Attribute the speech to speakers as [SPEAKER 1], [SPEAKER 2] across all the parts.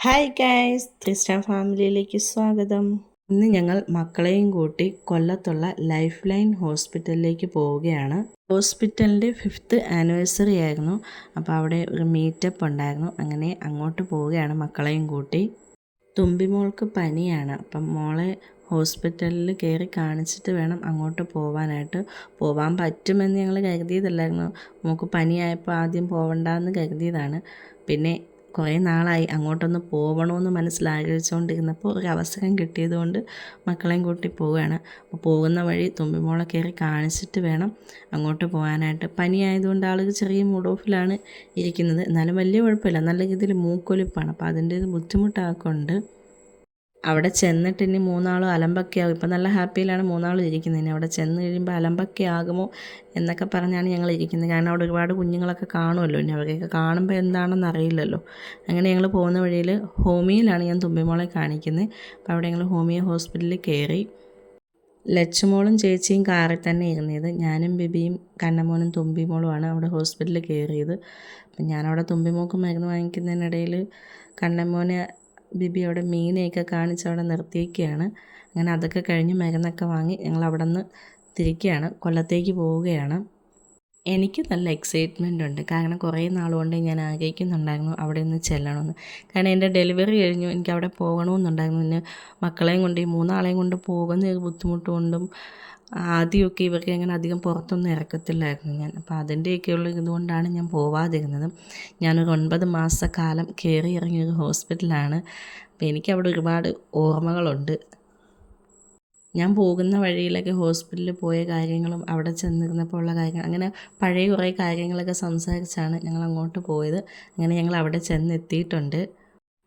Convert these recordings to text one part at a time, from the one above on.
[SPEAKER 1] Hi guys, ത്രിസ്റ്റ ഫാമിലിയിലേക്ക് സ്വാഗതം. ഇന്ന് ഞങ്ങൾ മക്കളെയും കൂട്ടി കൊല്ലത്തുള്ള ലൈഫ് ലൈൻ ഹോസ്പിറ്റലിലേക്ക് പോവുകയാണ്. ഹോസ്പിറ്റലിൻ്റെ 5th ആനിവേഴ്സറി ആയിരുന്നു. അപ്പോൾ അവിടെ ഒരു മീറ്റപ്പ് ഉണ്ടായിരുന്നു. അങ്ങനെ അങ്ങോട്ട് പോവുകയാണ് മക്കളെയും കൂട്ടി. തുമ്പിമോൾക്ക് പനിയാണ്. അപ്പം മോളെ ഹോസ്പിറ്റലിൽ കയറി കാണിച്ചിട്ട് വേണം അങ്ങോട്ട് പോകാനായിട്ട്. പോകാൻ പറ്റുമെന്ന് ഞങ്ങൾ കരുതിയതല്ലായിരുന്നു. മോൾക്ക് പനിയായപ്പോൾ ആദ്യം പോകണ്ടെന്ന് കരുതിയതാണ്. പിന്നെ കുറേ നാളായി അങ്ങോട്ടൊന്ന് പോകണമെന്ന് മനസ്സിലാഗ്രഹിച്ചുകൊണ്ടിരുന്നപ്പോൾ ഒരു അവസരം കിട്ടിയതുകൊണ്ട് മക്കളെയും കൂട്ടി പോവുകയാണ്. അപ്പോൾ പോകുന്ന വഴി തുമ്പിമോളെ കയറി കാണിച്ചിട്ട് വേണം അങ്ങോട്ട് പോകാനായിട്ട്. പനി ആയതുകൊണ്ട് ആൾക്ക് ചെറിയ മൂഡ് ഓഫിലാണ് ഇരിക്കുന്നത്. എന്നാലും വലിയ കുഴപ്പമില്ല, നല്ല രീതിയിൽ മൂക്കൊലിപ്പാണ്. അപ്പോൾ അതിൻ്റെ ഒരു ബുദ്ധിമുട്ടാക്കുന്നുണ്ട്. അവിടെ ചെന്നിട്ട് ഇനി മൂന്നാളും അലമ്പൊക്കെ ആകും. ഇപ്പം നല്ല ഹാപ്പിയിലാണ് മൂന്നാളും ഇരിക്കുന്നത്. ഇനി അവിടെ ചെന്ന് കഴിയുമ്പോൾ അലമ്പൊക്കെ ആകുമോ എന്നൊക്കെ പറഞ്ഞാണ് ഞങ്ങൾ ഇരിക്കുന്നത്. കാരണം അവിടെ ഒരുപാട് കുഞ്ഞുങ്ങളൊക്കെ കാണുമല്ലോ. ഇനി അവരെയൊക്കെ കാണുമ്പോൾ എന്താണെന്ന് അറിയില്ലല്ലോ. അങ്ങനെ ഞങ്ങൾ പോകുന്ന വഴിയിൽ ഹോമിയോയിലാണ് ഞാൻ തുമ്പിമോളെ കാണിക്കുന്നത്. അപ്പോൾ അവിടെ ഞങ്ങൾ ഹോമിയോ ഹോസ്പിറ്റലിൽ കയറി. ലച്ചുമോളും ചേച്ചിയും കാറിൽ തന്നെ ഇരുന്നത്. ഞാനും ബിബിയും കണ്ണമോനും തുമ്പിമോളുമാണ് അവിടെ ഹോസ്പിറ്റലിൽ കയറിയത്. അപ്പം ഞാനവിടെ തുമ്പിമോൾക്ക് മരുന്ന് വാങ്ങിക്കുന്നതിനിടയിൽ കണ്ണമോനെ ബിബി അവിടെ മീനെയൊക്കെ കാണിച്ച് അവിടെ നിർത്തിയേക്കുകയാണ്. അങ്ങനെ അതൊക്കെ കഴിഞ്ഞ് മരുന്നൊക്കെ വാങ്ങി ഞങ്ങൾ അവിടെ നിന്ന് തിരിക്കുകയാണ്, കൊല്ലത്തേക്ക് പോവുകയാണ്. എനിക്ക് നല്ല എക്സൈറ്റ്മെൻ്റ് ഉണ്ട്. കാരണം കുറേ നാളുകൊണ്ട് ഞാൻ ആഗ്രഹിക്കുന്നുണ്ടായിരുന്നു അവിടെ ഒന്ന് ചെല്ലണമെന്ന്. കാരണം എൻ്റെ ഡെലിവറി കഴിഞ്ഞു, എനിക്ക് അവിടെ പോകണമെന്നുണ്ടായിരുന്നു. പിന്നെ മക്കളെയും കൊണ്ട് ഈ മൂന്നാളെയും കൊണ്ട് പോകുന്ന ഒരു ബുദ്ധിമുട്ട് കൊണ്ടും ആദ്യമൊക്കെ ഇവർക്ക് അങ്ങനെ അധികം പുറത്തൊന്നും ഇറക്കത്തില്ലായിരുന്നു ഞാൻ. അപ്പോൾ അതിൻ്റെയൊക്കെയുള്ള ഇതുകൊണ്ടാണ് ഞാൻ പോവാതിരുന്നത്. ഞാനൊരു 9 മാസക്കാലം കയറി ഇറങ്ങിയൊരു ഹോസ്പിറ്റലാണ്. അപ്പോൾ എനിക്കവിടെ ഒരുപാട് ഓർമ്മകളുണ്ട്. ഞാൻ പോകുന്ന വഴിയിലൊക്കെ ഹോസ്പിറ്റലിൽ പോയ കാര്യങ്ങളും അവിടെ ചെന്നിരുന്നപ്പോൾ ഉള്ള കാര്യങ്ങൾ, അങ്ങനെ പഴയ കുറേ കാര്യങ്ങളൊക്കെ സംസാരിച്ചാണ് ഞങ്ങൾ അങ്ങോട്ട് പോയത്. അങ്ങനെ ഞങ്ങൾ അവിടെ ചെന്നെത്തിയിട്ടുണ്ട്.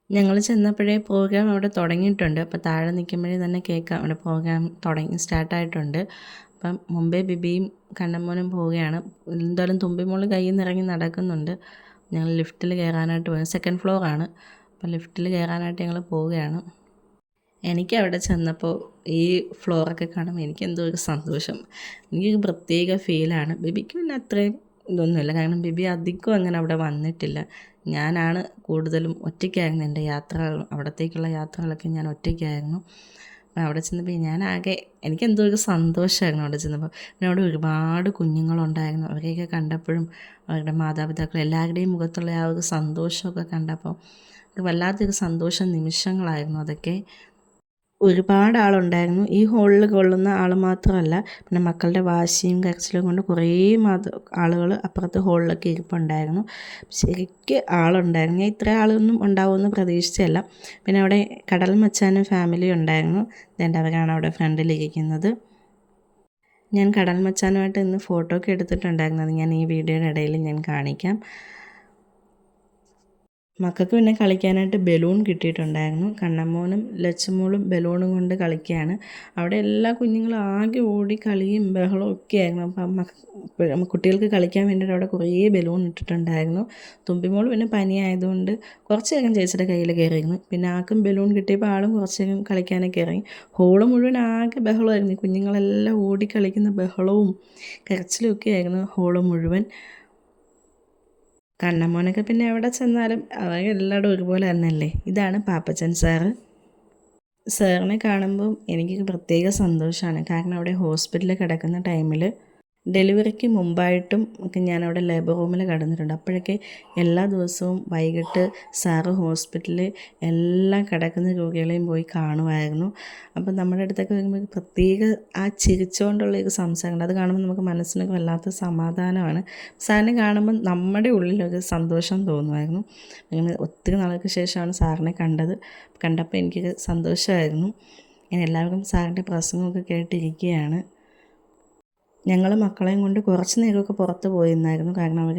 [SPEAKER 1] ഞങ്ങൾ ചെന്നപ്പോഴേ പ്രോഗ്രാം അവിടെ തുടങ്ങിയിട്ടുണ്ട്. അപ്പോൾ താഴെ നിൽക്കുമ്പോഴേ തന്നെ കേൾക്കാം അവിടെ പ്രോഗ്രാം സ്റ്റാർട്ടായിട്ടുണ്ട്. അപ്പം മുമ്പേ ബിബിയും കണ്ണമ്മോനും പോവുകയാണ്. എന്തായാലും തുമ്പിമോൾ കയ്യിൽ നിന്ന് ഇറങ്ങി നടക്കുന്നുണ്ട്. ഞങ്ങൾ ലിഫ്റ്റിൽ കയറാനായിട്ട് പോയി. 2nd ഫ്ലോറാണ്. അപ്പോൾ ലിഫ്റ്റിൽ കയറാനായിട്ട് ഞങ്ങൾ പോവുകയാണ്. എനിക്ക് അവിടെ ചെന്നപ്പോൾ ഈ ഫ്ലോറൊക്കെ കാണുമ്പോൾ എനിക്കെന്തോ ഒരു സന്തോഷം, എനിക്കൊരു പ്രത്യേക ഫീലാണ്. ബിബിക്ക് പിന്നെ അത്രയും ഇതൊന്നുമില്ല, കാരണം ബിബി അധികം അങ്ങനെ അവിടെ വന്നിട്ടില്ല. ഞാനാണ് കൂടുതലും ഒറ്റയ്ക്കായിരുന്നു എൻ്റെ യാത്രകൾ, അവിടത്തേക്കുള്ള യാത്രകളൊക്കെ ഞാൻ ഒറ്റയ്ക്കായിരുന്നു. അപ്പം അവിടെ ചെന്നപ്പോൾ ഞാനാകെ എനിക്കെന്തോ ഒരു സന്തോഷമായിരുന്നു അവിടെ ചെന്നപ്പോൾ. പിന്നെ അവിടെ ഒരുപാട് കുഞ്ഞുങ്ങളുണ്ടായിരുന്നു. അവരെയൊക്കെ കണ്ടപ്പോഴും അവരുടെ മാതാപിതാക്കൾ എല്ലാവരുടെയും മുഖത്തുള്ള ആ ഒരു സന്തോഷമൊക്കെ കണ്ടപ്പോൾ വല്ലാത്തൊരു സന്തോഷ നിമിഷങ്ങളായിരുന്നു അതൊക്കെ. ഒരുപാട് ആളുണ്ടായിരുന്നു. ഈ ഹോളിൽ കൊള്ളുന്ന ആൾ മാത്രമല്ല, പിന്നെ മക്കളുടെ വാശിയും കരച്ചിലും കൊണ്ട് കുറേ ആളുകൾ അപ്പുറത്ത് ഹോളിലൊക്കെ ഇരിപ്പുണ്ടായിരുന്നു. ശരിക്കും ആളുണ്ടായിരുന്നു. ഞാൻ ഇത്ര ആളൊന്നും ഉണ്ടാവുമെന്ന് പ്രതീക്ഷിച്ചല്ല. പിന്നെ അവിടെ കടൽ മച്ചാനും ഫാമിലി ഉണ്ടായിരുന്നു. ഇതെൻ്റെ അവരാണ് അവിടെ ഫ്രണ്ടിലിരിക്കുന്നത്. ഞാൻ കടൽ മച്ചാനുമായിട്ട് ഇന്ന് ഫോട്ടോ ഒക്കെ എടുത്തിട്ടുണ്ടായിരുന്നു. അത് ഞാൻ ഈ വീഡിയോയുടെ ഇടയിൽ ഞാൻ കാണിക്കാം. മക്കൾക്ക് പിന്നെ കളിക്കാനായിട്ട് ബലൂൺ കിട്ടിയിട്ടുണ്ടായിരുന്നു. കണ്ണമ്മോനും ലച്ചുമോളും ബലൂണും കൊണ്ട് കളിക്കുകയാണ്. അവിടെ എല്ലാ കുഞ്ഞുങ്ങളും ആകെ ഓടി കളിയും ബഹളവും ഒക്കെ ആയിരുന്നു. അപ്പം കുട്ടികൾക്ക് കളിക്കാൻ വേണ്ടിയിട്ട് അവിടെ കുറേ ബലൂൺ ഇട്ടിട്ടുണ്ടായിരുന്നു. തുമ്പിമോൾ പിന്നെ പനിയായതുകൊണ്ട് കുറച്ച് നേരം ചേച്ചിയുടെ കയ്യിൽ കയറിയിരുന്നു. പിന്നെ ആർക്കും ബലൂൺ കിട്ടിയപ്പോൾ ആളും കുറച്ച് നേരം കളിക്കാനൊക്കെ ഇറങ്ങി. ഹോള് മുഴുവൻ ആകെ ബഹളമായിരുന്നു. കുഞ്ഞുങ്ങളെല്ലാം ഓടി കളിക്കുന്ന ബഹളവും കരച്ചിലും ഒക്കെ ആയിരുന്നു ഹോള് മുഴുവൻ. കണ്ണമ്മോനൊക്കെ പിന്നെ എവിടെ ചെന്നാലും അവരെല്ലായിടും ഒരുപോലെ തന്നെയല്ലേ. ഇതാണ് പാപ്പച്ചൻ സാറ്. സാറിനെ കാണുമ്പം എനിക്കൊരു പ്രത്യേക സന്തോഷമാണ്. കാരണം അവിടെ ഹോസ്പിറ്റലിൽ കിടക്കുന്ന ടൈമിൽ ഡെലിവറിക്ക് മുമ്പായിട്ടും ഒക്കെ ഞാനവിടെ ലേബർ റൂമിൽ കിടന്നിട്ടുണ്ട്. അപ്പോഴൊക്കെ എല്ലാ ദിവസവും വൈകിട്ട് സാറ് ഹോസ്പിറ്റലിൽ എല്ലാം കിടക്കുന്ന രോഗികളെയും പോയി കാണുമായിരുന്നു. അപ്പം നമ്മുടെ അടുത്തൊക്കെ വരുമ്പോൾ പ്രത്യേക ആ ചിരിച്ചുകൊണ്ടുള്ള ഒരു സംസാരമുണ്ട്. അത് കാണുമ്പോൾ നമുക്ക് മനസ്സിനൊക്കെ വല്ലാത്ത സമാധാനമാണ്. സാറിനെ കാണുമ്പോൾ നമ്മുടെ ഉള്ളിലൊരു സന്തോഷം തോന്നുമായിരുന്നു. അങ്ങനെ ഒത്തിരി നാൾക്ക് ശേഷമാണ് സാറിനെ കണ്ടപ്പോൾ എനിക്കൊരു സന്തോഷമായിരുന്നു. ഞാൻ എല്ലാവർക്കും സാറിൻ്റെ പ്രസംഗമൊക്കെ കേട്ടിരിക്കുകയാണ്. ഞങ്ങൾ മക്കളെയും കൊണ്ട് കുറച്ച് നേരമൊക്കെ പുറത്ത് പോയിരുന്നായിരുന്നു. കാരണം അവർ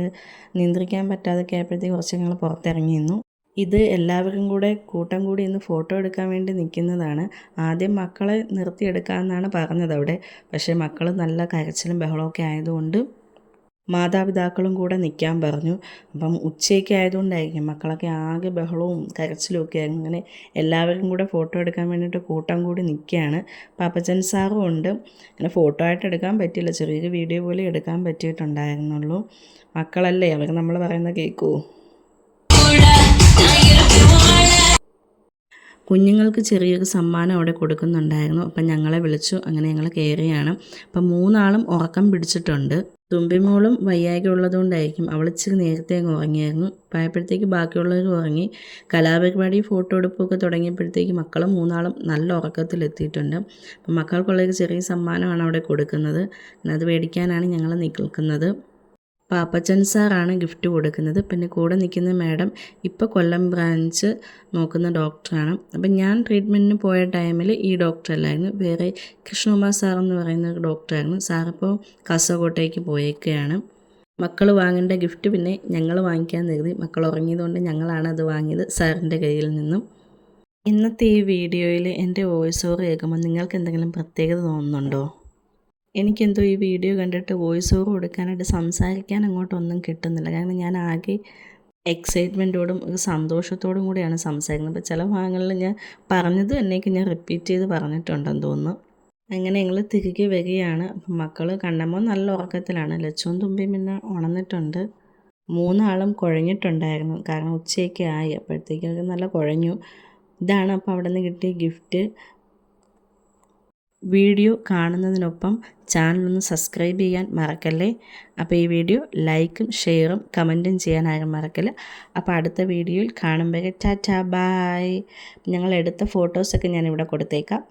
[SPEAKER 1] നിയന്ത്രിക്കാൻ പറ്റാതൊക്കെ ആയപ്പോഴത്തേക്ക് കുറച്ച് ഞങ്ങൾ പുറത്തിറങ്ങിയിരുന്നു. ഇത് എല്ലാവരും കൂടെ കൂട്ടം കൂടി ഇന്ന് ഫോട്ടോ എടുക്കാൻ വേണ്ടി നിൽക്കുന്നതാണ്. ആദ്യം മക്കളെ നിർത്തിയെടുക്കാമെന്നാണ് പറഞ്ഞത് അവിടെ. പക്ഷേ മക്കൾ നല്ല കരച്ചിലും ബഹളമൊക്കെ ആയതുകൊണ്ട് മാതാപിതാക്കളും കൂടെ നിൽക്കാൻ പറഞ്ഞു. അപ്പം ഉച്ചയൊക്കെ ആയതുകൊണ്ടായിരിക്കും മക്കളൊക്കെ ആകെ ബഹളവും കരച്ചിലും ഒക്കെ ആയിരുന്നു. അങ്ങനെ എല്ലാവരും കൂടെ ഫോട്ടോ എടുക്കാൻ വേണ്ടിയിട്ട് കൂട്ടം കൂടി നിൽക്കുകയാണ്. പാപ്പച്ചൻ സാറും ഉണ്ട്. അങ്ങനെ ഫോട്ടോ ആയിട്ട് എടുക്കാൻ പറ്റില്ല, ചെറിയൊരു വീഡിയോ പോലെ എടുക്കാൻ പറ്റിയിട്ടുണ്ടായിരുന്നുള്ളൂ. മക്കളല്ലേ, അവർ നമ്മൾ പറയുന്നത് കേൾക്കുമോ. കുഞ്ഞുങ്ങൾക്ക് ചെറിയൊരു സമ്മാനം അവിടെ കൊടുക്കുന്നുണ്ടായിരുന്നു. അപ്പം ഞങ്ങളെ വിളിച്ചു. അങ്ങനെ ഞങ്ങൾ കയറിയാണ്. അപ്പം 3 ആളും ഉറക്കം പിടിച്ചിട്ടുണ്ട്. തുമ്പിമോളും വയ്യായ്ക ഉള്ളതുകൊണ്ടായിരിക്കും അവൾ ഇച്ചിരി നേരത്തെ അങ്ങ് ഉറങ്ങിയായിരുന്നു. ആയപ്പോഴത്തേക്ക് ബാക്കിയുള്ളവർ ഉറങ്ങി. കലാപരിപാടി ഫോട്ടോ എടുപ്പൊക്കെ തുടങ്ങിയപ്പോഴത്തേക്ക് മക്കളും 3 ആളും നല്ല ഉറക്കത്തിലെത്തിയിട്ടുണ്ട്. അപ്പം മക്കൾക്കുള്ളൊരു ചെറിയ സമ്മാനമാണ് അവിടെ കൊടുക്കുന്നത്. അത് മേടിക്കാനാണ് ഞങ്ങൾ നിൽക്കുന്നത്. പാപ്പച്ചൻ സാറാണ് ഗിഫ്റ്റ് കൊടുക്കുന്നത്. പിന്നെ കൂടെ നിൽക്കുന്ന മാഡം ഇപ്പോൾ കൊല്ലം ബ്രാഞ്ച് നോക്കുന്ന ഡോക്ടറാണ്. അപ്പം ഞാൻ ട്രീറ്റ്മെൻറ്റിന് പോയ ടൈമിൽ ഈ ഡോക്ടറല്ലായിരുന്നു, വേറെ കൃഷ്ണകുമാർ സാർ എന്ന് പറയുന്ന ഒരു ഡോക്ടറായിരുന്നു. സാറിപ്പോൾ കാസർഗോട്ടേക്ക് പോയേക്കുകയാണ്. മക്കൾ വാങ്ങേണ്ട ഗിഫ്റ്റ് പിന്നെ ഞങ്ങൾ വാങ്ങിക്കാൻ കരുതി. മക്കൾ ഉറങ്ങിയതുകൊണ്ട് ഞങ്ങളാണ് അത് വാങ്ങിയത് സാറിൻ്റെ കയ്യിൽ നിന്നും. ഇന്നത്തെ ഈ വീഡിയോയിൽ എൻ്റെ വോയിസ് ഓവർ കേൾക്കുമ്പോൾ നിങ്ങൾക്ക് എന്തെങ്കിലും പ്രത്യേകത തോന്നുന്നുണ്ടോ? എനിക്കെന്തോ ഈ വീഡിയോ കണ്ടിട്ട് വോയിസ് ഓവർ കൊടുക്കാനായിട്ട് സംസാരിക്കാൻ അങ്ങോട്ടൊന്നും കിട്ടുന്നില്ല. കാരണം ഞാൻ ആകെ എക്സൈറ്റ്മെൻറ്റോടും ഒരു സന്തോഷത്തോടും കൂടിയാണ് സംസാരിക്കുന്നത്. അപ്പോൾ ചില ഭാഗങ്ങളിൽ ഞാൻ പറഞ്ഞത് തന്നെയൊക്കെ ഞാൻ റിപ്പീറ്റ് ചെയ്ത് പറഞ്ഞിട്ടുണ്ടെന്ന് തോന്നുന്നു. അങ്ങനെ ഞങ്ങൾ തിരികെ വരികയാണ്. അപ്പം മക്കൾ കണ്ണമ്മ നല്ല ഉറക്കത്തിലാണ്. ലച്ചുവും തുമ്പിയും പിന്നെ ഉണർന്നിട്ടുണ്ട്. 3 ആളും കുഴഞ്ഞിട്ടുണ്ടായിരുന്നു. കാരണം ഉച്ചയൊക്കെ ആയി. അപ്പോഴത്തേക്കൊക്കെ നല്ല കുഴഞ്ഞു. ഇതാണ് അപ്പോൾ അവിടെ നിന്ന് കിട്ടിയ ഗിഫ്റ്റ്. വീഡിയോ കാണുന്നതിനൊപ്പം ചാനലൊന്ന് സബ്സ്ക്രൈബ് ചെയ്യാൻ മറക്കല്ലേ. അപ്പോൾ ഈ വീഡിയോ ലൈക്കും ഷെയറും കമൻറ്റും ചെയ്യാൻ ആരും മറക്കല്ല. അപ്പോൾ അടുത്ത വീഡിയോയിൽ കാണുമ്പോൾ ടാറ്റാ ബായ്. ഞങ്ങൾ എടുത്ത ഫോട്ടോസൊക്കെ ഞാനിവിടെ കൊടുത്തേക്കാം.